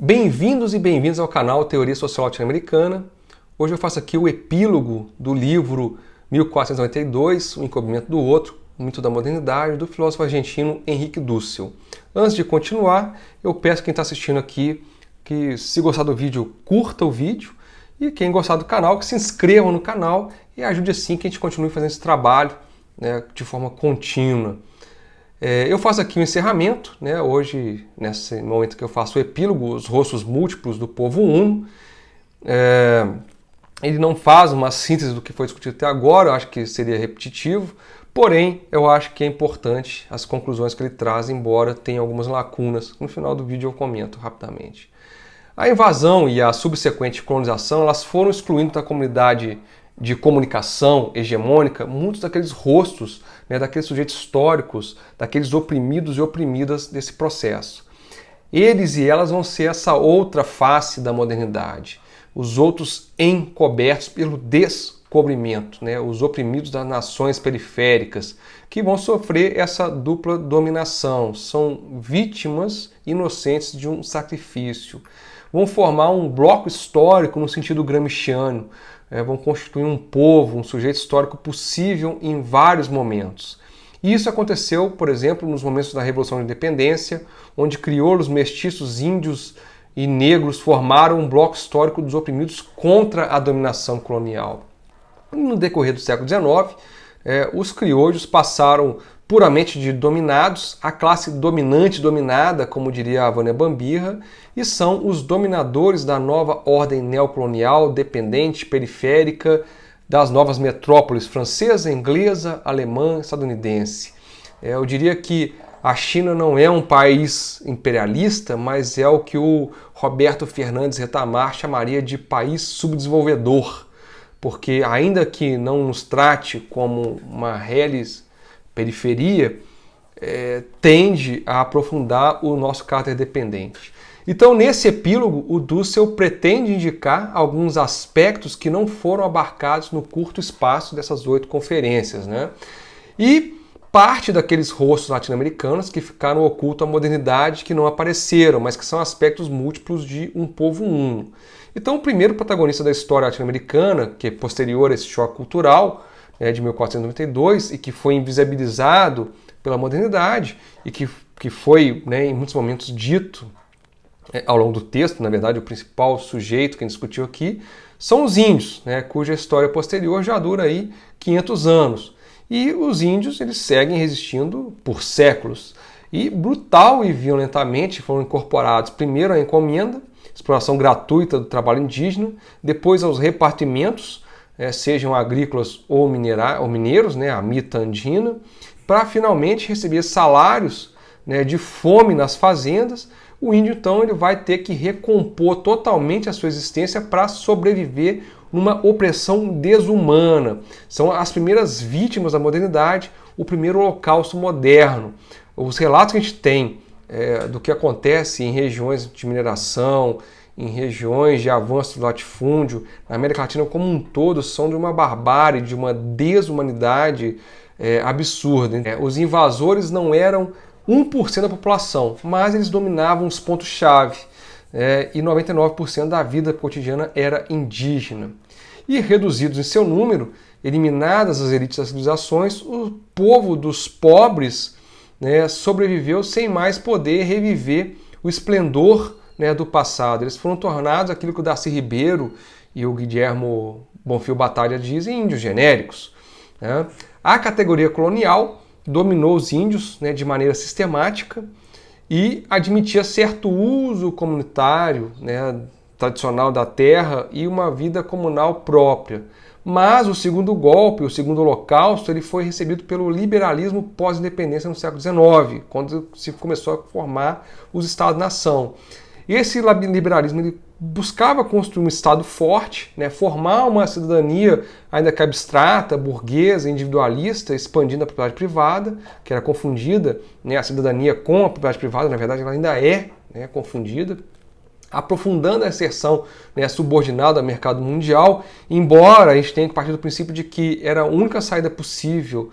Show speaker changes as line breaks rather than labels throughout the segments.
Bem-vindos e bem-vindos ao canal Teoria Social Latino-Americana. Hoje eu faço aqui o epílogo do livro 1492, O Encobrimento do Outro, o Mito da Modernidade, do filósofo argentino Henrique Dussel. Antes de continuar, eu peço quem está assistindo aqui que, se gostar do vídeo, curta o vídeo, e quem gostar do canal, que se inscreva no canal e ajude assim que a gente continue fazendo esse trabalho, né, de forma contínua. Eu faço aqui um encerramento, né, hoje, nesse momento que eu faço o epílogo, os rostos múltiplos do povo uno. Ele não faz uma síntese do que foi discutido até agora, eu acho que seria repetitivo, porém eu acho que é importante as conclusões que ele traz, embora tenha algumas lacunas. No final do vídeo eu comento rapidamente. A invasão e a subsequente colonização, elas foram excluindo da comunidade de comunicação hegemônica muitos daqueles rostos, né, daqueles sujeitos históricos, daqueles oprimidos e oprimidas desse processo. Eles e elas vão ser essa outra face da modernidade, os outros encobertos pelo descobrimento, né, os oprimidos das nações periféricas, que vão sofrer essa dupla dominação, são vítimas inocentes de um sacrifício. Vão formar um bloco histórico no sentido gramsciano, vão constituir um povo, um sujeito histórico possível em vários momentos. E isso aconteceu, por exemplo, nos momentos da Revolução de Independência, onde crioulos, mestiços, índios e negros formaram um bloco histórico dos oprimidos contra a dominação colonial. E no decorrer do século XIX, os crioulos passaram puramente de dominados à classe dominante dominada, como diria a Vânia Bambirra, e são os dominadores da nova ordem neocolonial, dependente, periférica, das novas metrópoles francesa, inglesa, alemã, estadunidense. Eu diria que a China não é um país imperialista, mas é o que o Roberto Fernandes Retamar chamaria de país subdesenvolvedor, porque ainda que não nos trate como uma reles periferia, tende a aprofundar o nosso caráter dependente. Então, nesse epílogo, o Dussel pretende indicar alguns aspectos que não foram abarcados no curto espaço dessas 8 conferências, né? E parte daqueles rostos latino-americanos que ficaram ocultos à modernidade, que não apareceram, mas que são aspectos múltiplos de um povo uno. Então, o primeiro protagonista da história latino-americana, que é posterior a esse choque cultural, de 1492, e que foi invisibilizado pela modernidade, e que foi, né, em muitos momentos dito ao longo do texto, na verdade o principal sujeito que a gente discutiu aqui, são os índios, né, cuja história posterior já dura aí 500 anos. E os índios, eles seguem resistindo por séculos. E brutal e violentamente foram incorporados primeiro à encomenda, exploração gratuita do trabalho indígena, depois aos repartimentos, sejam agrícolas ou mineiros, né, a mita andina, para finalmente receber salários, né, de fome nas fazendas. O índio, então, ele vai ter que recompor totalmente a sua existência para sobreviver numa opressão desumana. São as primeiras vítimas da modernidade, o primeiro holocausto moderno. Os relatos que a gente tem do que acontece em regiões de mineração, em regiões de avanço do latifúndio, na América Latina como um todo, são de uma barbárie, de uma desumanidade absurda. Os invasores não eram 1% da população, mas eles dominavam os pontos-chave, e 99% da vida cotidiana era indígena. E reduzidos em seu número, eliminadas as elites das civilizações, o povo dos pobres, né, sobreviveu sem mais poder reviver o esplendor, né, do passado. Eles foram tornados aquilo que o Darcy Ribeiro e o Guilhermo Bonfil Batalha dizem, índios genéricos, né? A categoria colonial dominou os índios, né, de maneira sistemática e admitia certo uso comunitário, né, tradicional da terra e uma vida comunal própria. Mas o segundo golpe, o segundo holocausto, ele foi recebido pelo liberalismo pós-independência no século XIX, quando se começou a formar os Estados-nação. Esse liberalismo ele buscava construir um Estado forte, né, formar uma cidadania ainda que abstrata, burguesa, individualista, expandindo a propriedade privada, que era confundida, né, a cidadania com a propriedade privada, na verdade ela ainda é, né, confundida. aprofundando a inserção, né, subordinada ao mercado mundial, embora a gente tenha que partir do princípio de que era a única saída possível,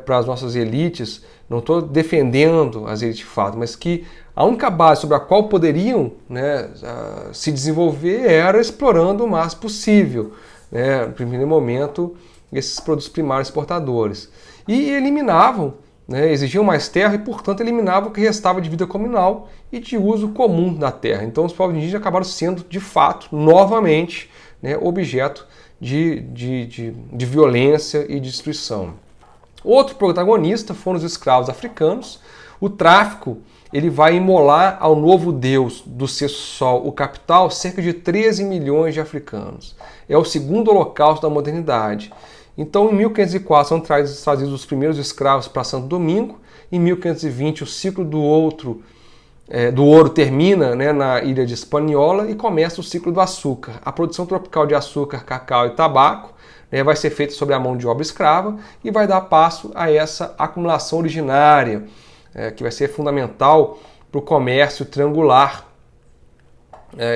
para as nossas elites. Não estou defendendo as elites de fato, mas que a única base sobre a qual poderiam, né, se desenvolver era explorando o máximo possível, né, no primeiro momento, esses produtos primários exportadores. E eliminavam, né, exigiam mais terra e, portanto, eliminavam o que restava de vida comunal e de uso comum da terra. Então, os povos indígenas acabaram sendo, de fato, novamente, né, objeto de violência e destruição. Outro protagonista foram os escravos africanos. O tráfico ele vai imolar ao novo deus do sexto sol, o capital, cerca de 13 milhões de africanos. É o segundo holocausto da modernidade. Então, em 1504, são trazidos os primeiros escravos para Santo Domingo. Em 1520, o ciclo do ouro termina, né, na ilha de Hispaniola e começa o ciclo do açúcar. A produção tropical de açúcar, cacau e tabaco vai ser feita sobre a mão de obra escrava e vai dar passo a essa acumulação originária, que vai ser fundamental para o comércio triangular,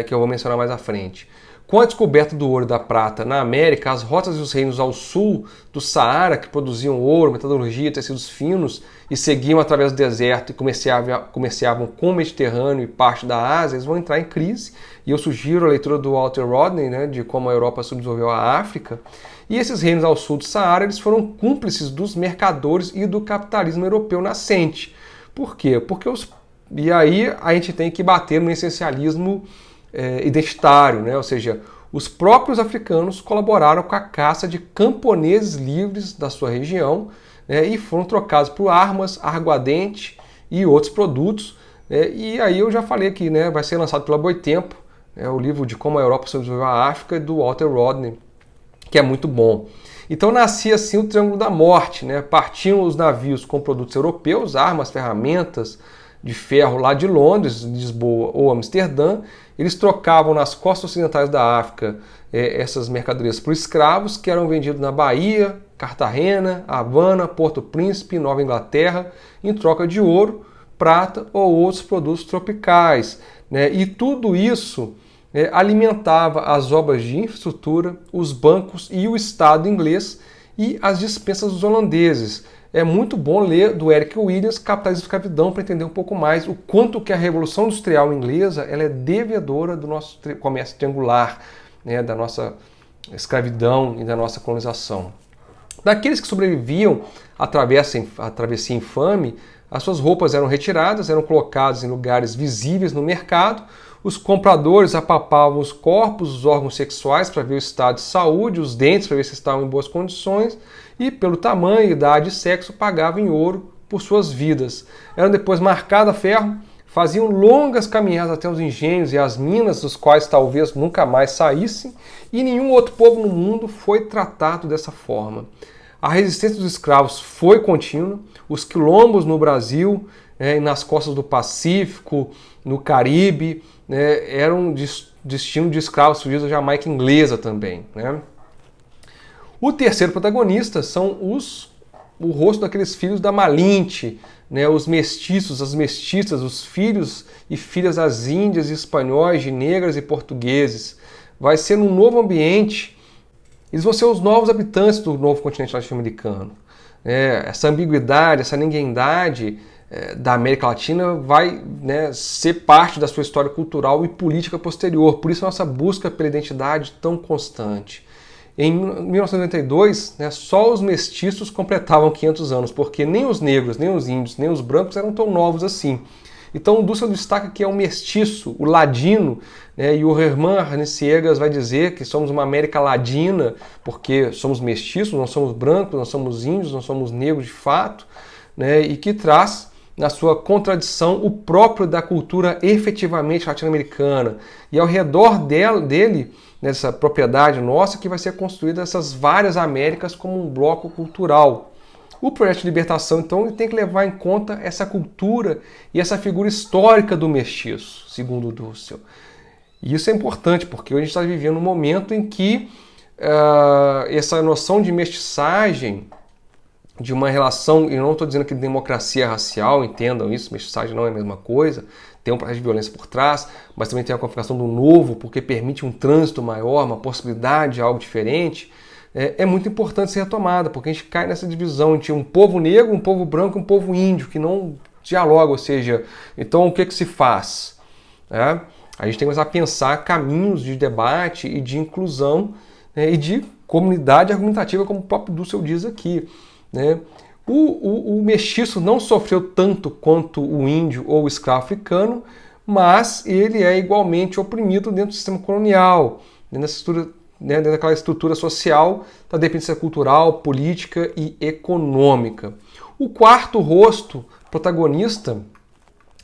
que eu vou mencionar mais à frente. Com a descoberta do ouro e da prata na América, as rotas e os reinos ao sul do Saara, que produziam ouro, metalurgia, tecidos finos, e seguiam através do deserto e comerciavam com o Mediterrâneo e parte da Ásia, eles vão entrar em crise. E eu sugiro a leitura do Walter Rodney, né, de como a Europa subdesenvolveu a África. E esses reinos ao sul do Saara, eles foram cúmplices dos mercadores e do capitalismo europeu nascente. Por quê? E aí a gente tem que bater no essencialismo identitário, né? Ou seja, os próprios africanos colaboraram com a caça de camponeses livres da sua região, né, e foram trocados por armas, aguardente e outros produtos. E aí eu já falei aqui, né, vai ser lançado pela Boitempo, o livro de como a Europa sobreviveu à África, do Walter Rodney, que é muito bom. Então nascia assim o Triângulo da Morte, né? Partiam os navios com produtos europeus, armas, ferramentas de ferro lá de Londres, Lisboa ou Amsterdã. Eles trocavam nas costas ocidentais da África essas mercadorias por escravos que eram vendidos na Bahia, Cartagena, Havana, Porto Príncipe, Nova Inglaterra, em troca de ouro, prata ou outros produtos tropicais, né? E tudo isso alimentava as obras de infraestrutura, os bancos e o Estado inglês e as dispensas dos holandeses. É muito bom ler do Eric Williams, Capitalismo e Escravidão, para entender um pouco mais o quanto que a Revolução Industrial Inglesa ela é devedora do nosso comércio triangular, né, da nossa escravidão e da nossa colonização. Daqueles que sobreviviam à travessia infame, as suas roupas eram retiradas, eram colocadas em lugares visíveis no mercado. Os compradores apalpavam os corpos, os órgãos sexuais para ver o estado de saúde, os dentes para ver se estavam em boas condições e, pelo tamanho, idade e sexo, pagavam em ouro por suas vidas. Eram depois marcados a ferro, faziam longas caminhadas até os engenhos e as minas, dos quais talvez nunca mais saíssem, e nenhum outro povo no mundo foi tratado dessa forma. A resistência dos escravos foi contínua, os quilombos no Brasil, nas costas do Pacífico, no Caribe, eram destino de escravos fugidos da Jamaica inglesa também, né? O terceiro protagonista são o rosto daqueles filhos da Malinte, né? Os mestiços, as mestiças, os filhos e filhas das índias e espanhóis, de negras e portugueses. Vai ser num novo ambiente, eles vão ser os novos habitantes do novo continente latino-americano. Essa ambiguidade, essa ninguémidade da América Latina vai, né, ser parte da sua história cultural e política posterior. Por isso a nossa busca pela identidade tão constante. Em 1992, né, só os mestiços completavam 500 anos, porque nem os negros, nem os índios, nem os brancos eram tão novos assim. Então o Dussel destaca que é o mestiço, o ladino, né, e o Herman Arneciegas vai dizer que somos uma América ladina, porque somos mestiços, não somos brancos, não somos índios, não somos negros de fato, né, e que traz na sua contradição o próprio da cultura efetivamente latino-americana. E ao redor dele, nessa propriedade nossa, que vai ser construída essas várias Américas como um bloco cultural. O projeto de libertação, então, ele tem que levar em conta essa cultura e essa figura histórica do mestiço, segundo Dussel. E isso é importante, porque hoje a gente está vivendo um momento em que essa noção de mestiçagem de uma relação, e eu não estou dizendo que democracia racial, entendam isso, mestiçagem não é a mesma coisa, tem um processo de violência por trás, mas também tem a configuração do novo, porque permite um trânsito maior, uma possibilidade de algo diferente, é muito importante ser retomada, porque a gente cai nessa divisão entre um povo negro, um povo branco e um povo índio, que não dialoga, ou seja, então o que se faz? A gente tem que começar a pensar caminhos de debate e de inclusão, e de comunidade argumentativa, como o próprio Dussel diz aqui. O mestiço não sofreu tanto quanto o índio ou o escravo africano, mas ele é igualmente oprimido dentro do sistema colonial, dentro daquela estrutura social da dependência cultural, política e econômica. O quarto rosto protagonista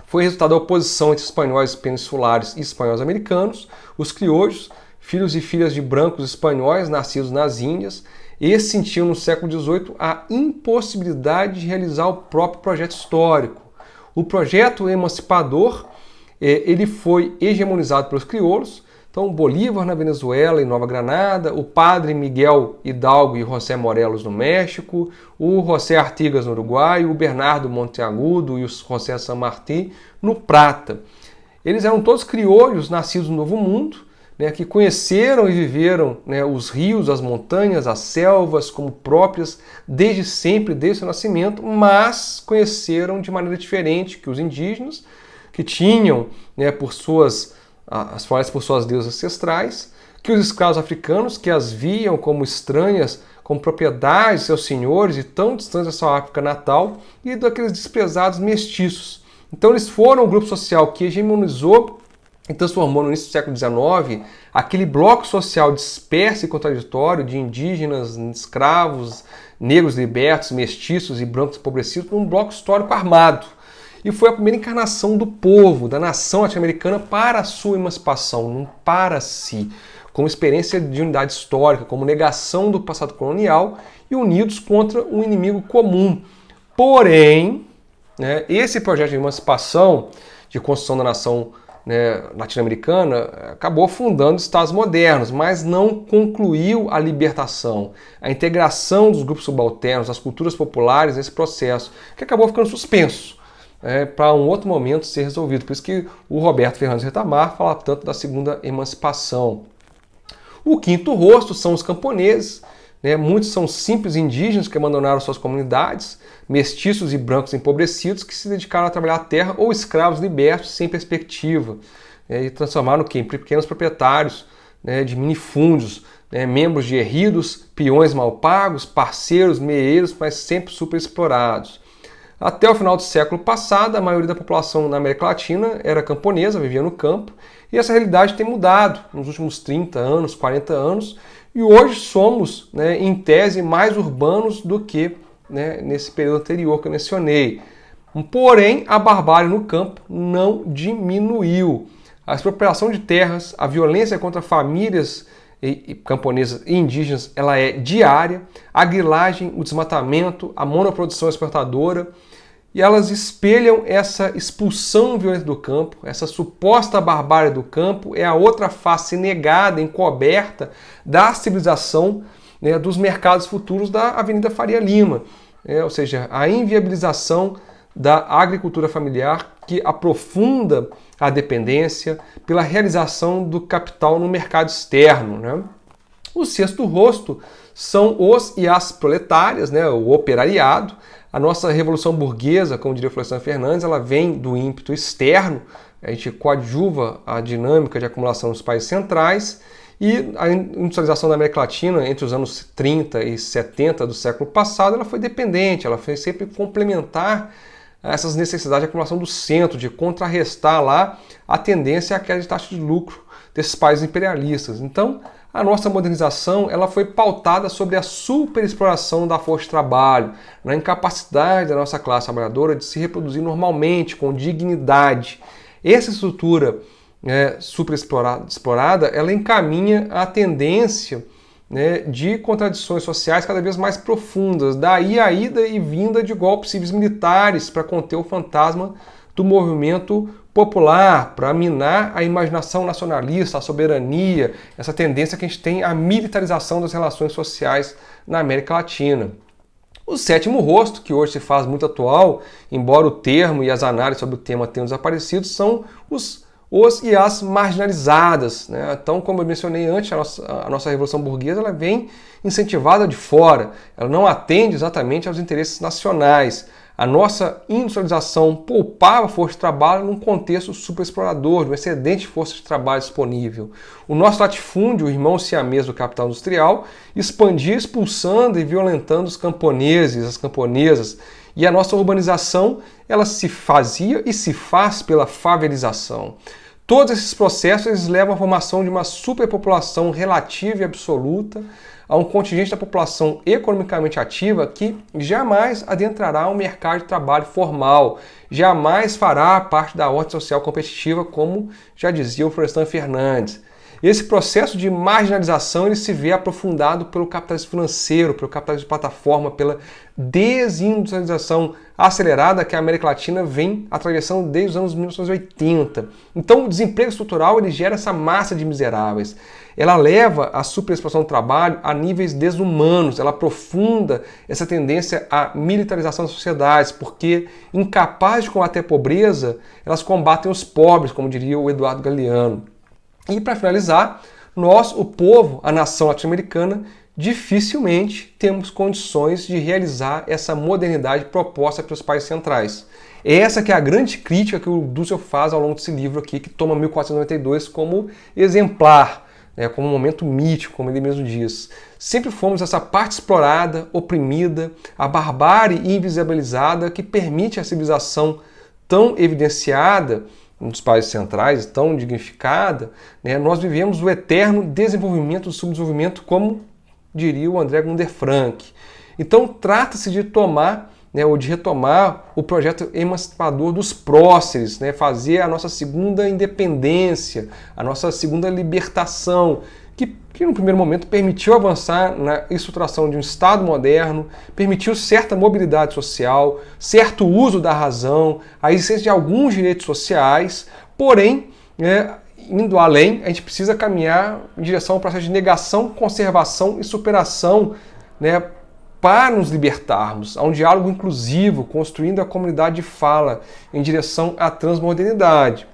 foi resultado da oposição entre espanhóis peninsulares e espanhóis americanos, os criolhos, filhos e filhas de brancos espanhóis nascidos nas Índias. Esses sentiam no século XVIII a impossibilidade de realizar o próprio projeto histórico. O projeto emancipador ele foi hegemonizado pelos crioulos. Então, Bolívar na Venezuela e Nova Granada, o padre Miguel Hidalgo e José Morelos no México, o José Artigas no Uruguai, o Bernardo Monteagudo e o José San Martín no Prata. Eles eram todos crioulos nascidos no Novo Mundo, que conheceram e viveram os rios, as montanhas, as selvas como próprias desde sempre, desde o seu nascimento, mas conheceram de maneira diferente que os indígenas, que tinham as florestas por suas deusas ancestrais, que os escravos africanos, que as viam como estranhas, como propriedades de seus senhores e tão distantes da sua África natal, e daqueles desprezados mestiços. Então eles foram o grupo social que hegemonizou e transformou no início do século XIX aquele bloco social disperso e contraditório de indígenas, escravos, negros libertos, mestiços e brancos empobrecidos num bloco histórico armado. E foi a primeira encarnação do povo, da nação norte-americana para a sua emancipação, não para si, como experiência de unidade histórica, como negação do passado colonial e unidos contra um inimigo comum. Porém, esse projeto de emancipação, de construção da nação latino-americana, acabou fundando estados modernos, mas não concluiu a libertação, a integração dos grupos subalternos, das culturas populares nesse processo, que acabou ficando suspenso para um outro momento ser resolvido. Por isso que o Roberto Fernandes Retamar fala tanto da segunda emancipação. O quinto rosto são os camponeses. Muitos são simples indígenas que abandonaram suas comunidades, mestiços e brancos empobrecidos que se dedicaram a trabalhar a terra, ou escravos libertos sem perspectiva, e transformaram em pequenos proprietários de minifúndios, membros de herridos, peões mal pagos, parceiros, meeiros, mas sempre superexplorados. Até o final do século passado, a maioria da população na América Latina era camponesa, vivia no campo, e essa realidade tem mudado nos últimos 30 anos, 40 anos, e hoje somos, em tese, mais urbanos do que nesse período anterior que eu mencionei. Porém, a barbárie no campo não diminuiu. A expropriação de terras, a violência contra famílias camponesas e indígenas, ela é diária. A grilagem, o desmatamento, a monoprodução exportadora, e elas espelham essa expulsão violenta do campo, essa suposta barbárie do campo, é a outra face negada, encoberta da civilização dos mercados futuros da Avenida Faria Lima. Ou seja, a inviabilização da agricultura familiar que aprofunda a dependência pela realização do capital no mercado externo. O sexto rosto são os e as proletárias, o operariado. A nossa revolução burguesa, como diria Florestan Fernandes, ela vem do ímpeto externo, a gente coadjuva a dinâmica de acumulação dos países centrais, e a industrialização da América Latina entre os anos 30 e 70 do século passado, ela foi dependente, ela foi sempre complementar essas necessidades de acumulação do centro, de contrarrestar lá a tendência à queda de taxa de lucro desses países imperialistas. Então, a nossa modernização ela foi pautada sobre a superexploração da força de trabalho, na incapacidade da nossa classe trabalhadora de se reproduzir normalmente, com dignidade. Essa estrutura superexplorada, ela encaminha a tendência de contradições sociais cada vez mais profundas. Daí a ida e vinda de golpes civis militares para conter o fantasma do movimento popular, para minar a imaginação nacionalista, a soberania, essa tendência que a gente tem à militarização das relações sociais na América Latina. O sétimo rosto, que hoje se faz muito atual, embora o termo e as análises sobre o tema tenham desaparecido, são os e as marginalizadas, né? Então, como eu mencionei antes, a nossa Revolução Burguesa ela vem incentivada de fora, ela não atende exatamente aos interesses nacionais. A nossa industrialização poupava força de trabalho num contexto superexplorador, de um excedente de força de trabalho disponível. O nosso latifúndio, o irmão siamês do capital industrial, expandia expulsando e violentando os camponeses, as camponesas. E a nossa urbanização, ela se fazia e se faz pela favelização. Todos esses processos eles levam à formação de uma superpopulação relativa e absoluta, a um contingente da população economicamente ativa que jamais adentrará um mercado de trabalho formal, jamais fará parte da ordem social competitiva, como já dizia o Florestan Fernandes. Esse processo de marginalização ele se vê aprofundado pelo capitalismo financeiro, pelo capitalismo de plataforma, pela desindustrialização acelerada que a América Latina vem atravessando desde os anos 1980. Então o desemprego estrutural ele gera essa massa de miseráveis. Ela leva a superexploração do trabalho a níveis desumanos, ela aprofunda essa tendência à militarização das sociedades, porque incapazes de combater a pobreza, elas combatem os pobres, como diria o Eduardo Galeano. E para finalizar, nós, o povo, a nação latino-americana, dificilmente temos condições de realizar essa modernidade proposta pelos países centrais. Essa que é a grande crítica que o Dussel faz ao longo desse livro aqui, que toma 1492 como exemplar, né, como um momento mítico, como ele mesmo diz. Sempre fomos essa parte explorada, oprimida, a barbárie invisibilizada que permite a civilização tão evidenciada dos países centrais, tão dignificada, né, nós vivemos o eterno desenvolvimento do subdesenvolvimento, como diria o André Gunder Frank. Então trata-se de tomar, né, ou de retomar o projeto emancipador dos próceres, né, fazer a nossa segunda independência, a nossa segunda libertação, que no primeiro momento permitiu avançar na estruturação de um Estado moderno, permitiu certa mobilidade social, certo uso da razão, a existência de alguns direitos sociais, porém, indo além, a gente precisa caminhar em direção a um processo de negação, conservação e superação, né, para nos libertarmos, a um diálogo inclusivo, construindo a comunidade de fala em direção à transmodernidade.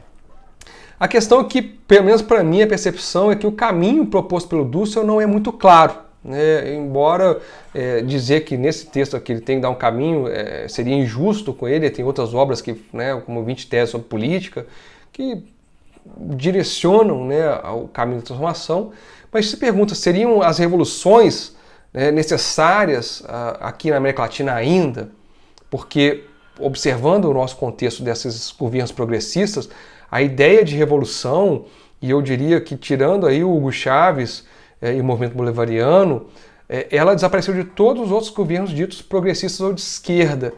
A questão é que, pelo menos para mim, a percepção é que o caminho proposto pelo Dussel não é muito claro, né? Embora dizer que nesse texto aqui ele tem que dar um caminho seria injusto com ele, tem outras obras que, né, como 20 teses sobre política, que direcionam, né, ao caminho da transformação, mas se pergunta, seriam as revoluções, né, necessárias aqui na América Latina ainda? Porque, observando o nosso contexto desses governos progressistas, a ideia de revolução, e eu diria que tirando aí o Hugo Chávez e o movimento bolivariano, ela desapareceu de todos os outros governos ditos progressistas ou de esquerda,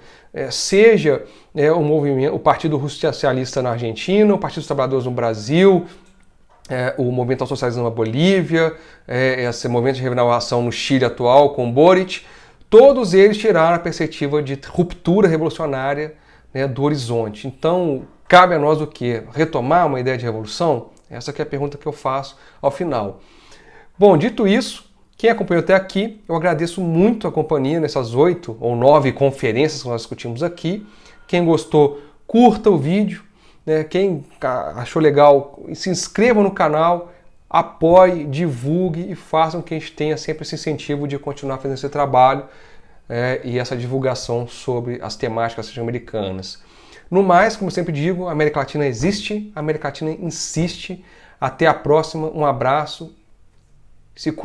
seja o Partido Socialista na Argentina, o Partido dos Trabalhadores no Brasil, o movimento ao socialismo na Bolívia, esse movimento de renovação no Chile atual com Boric, todos eles tiraram a perspectiva de ruptura revolucionária, né, do horizonte. Então, cabe a nós o quê? Retomar uma ideia de revolução? Essa que é a pergunta que eu faço ao final. Bom, dito isso, quem acompanhou até aqui, eu agradeço muito a companhia nessas 8 ou 9 conferências que nós discutimos aqui. Quem gostou, curta o vídeo, né? Quem achou legal, se inscreva no canal, apoie, divulgue e façam que a gente tenha sempre esse incentivo de continuar fazendo esse trabalho e essa divulgação sobre as temáticas latino-americanas. No mais, como eu sempre digo, a América Latina existe, a América Latina insiste. Até a próxima, um abraço, se cuide.